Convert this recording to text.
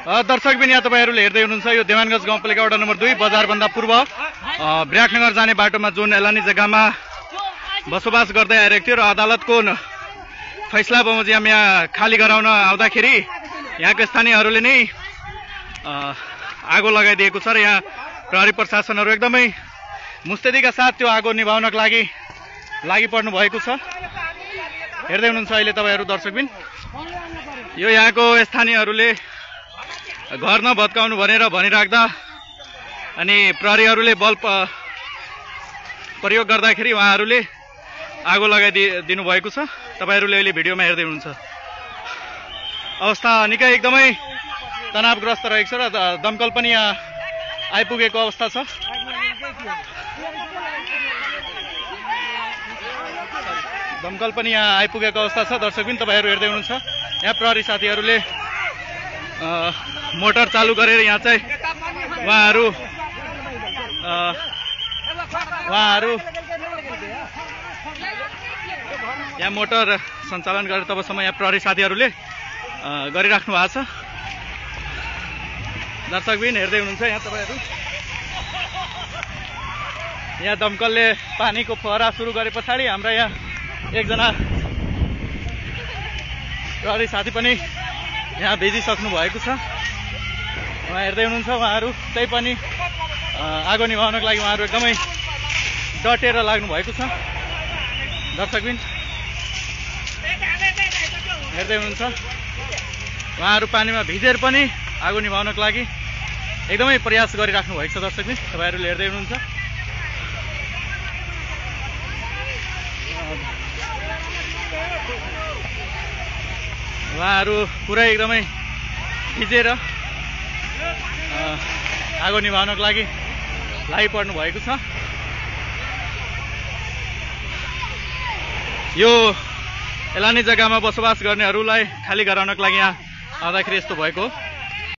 दर्शकबिन यहाँ तपाईँहरूले हेर्दै हुनुहुन्छ यो देवानगञ्ज गाउँपालिका वडा नम्बर 2 बजारभन्दा पूर्व विराटनगर जाने बाटोमा जुन एलानी जग्गामा बसोबास गर्दै आइरहेको थियो र अदालतको फैसला बमोजिम यहाँ खाली गराउन आउँदाखेरि यहाँको स्थानीयहरूले नै आगो लगाइदिएको छ र यहाँ प्रहरी प्रशासनहरू एकदमै मुस्तैदीका साथ त्यो आगो निभाउनको लागि पर्नु भएको छ। हेर्दै हुनुहुन्छ अहिले तपाईँहरू दर्शकबिन यो यहाँको स्थानीयहरूले घर नभत्काउनु भनेर भनिराख्दा अनि प्रहरीहरूले बल प्रयोग गर्दाखेरि उहाँहरूले आगो लगाइदिनु भएको छ। तपाईहरूले अहिले भिडियोमा हेर्दै हुनुहुन्छ। अवस्था निकै एकदमै तनावग्रस्त रहेको छ र दमकल पनि यहाँ आइपुगेको अवस्था छ। दमकल पनि यहाँ आइपुगेको अवस्था छ। दर्शकबिन तपाईँहरू हेर्दै हुनुहुन्छ यहाँ प्रहरी साथीहरूले मोटर चालु गरेर यहाँ चाहिँ उहाँहरू यहाँ मोटर सञ्चालन गरेर तबसम्म यहाँ प्रहरी साथीहरूले गरिराख्नु भएको छ। दर्शकबिन हेर्दै हुनुहुन्छ यहाँ तपाईँहरू यहाँ दमकलले पानीको फहरा सुरु गरे पछाडि हाम्रा यहाँ एकजना प्रहरी साथी पनि यहाँ भिजिसक्नु भएको छ। उहाँ हेर्दै हुनुहुन्छ उहाँहरू त्यही पनि आगो निभाउनको लागि उहाँहरू एकदमै डटेर लाग्नु भएको छ। दर्शकबिन हेर्दै हुनुहुन्छ उहाँहरू पानीमा भिजेर पनि आगो निभाउनको लागि एकदमै प्रयास गरिराख्नु भएको छ। दर्शकबिन तपाईँहरूले हेर्दै हुनुहुन्छ उहाँहरू पुरै एकदमै भिजेर आगो निभाउनको लागि पर्नु भएको छ। यो एलानी जग्गामा बसोबास गर्नेहरूलाई खाली गराउनको लागि यहाँ आउँदाखेरि यस्तो भएको हो।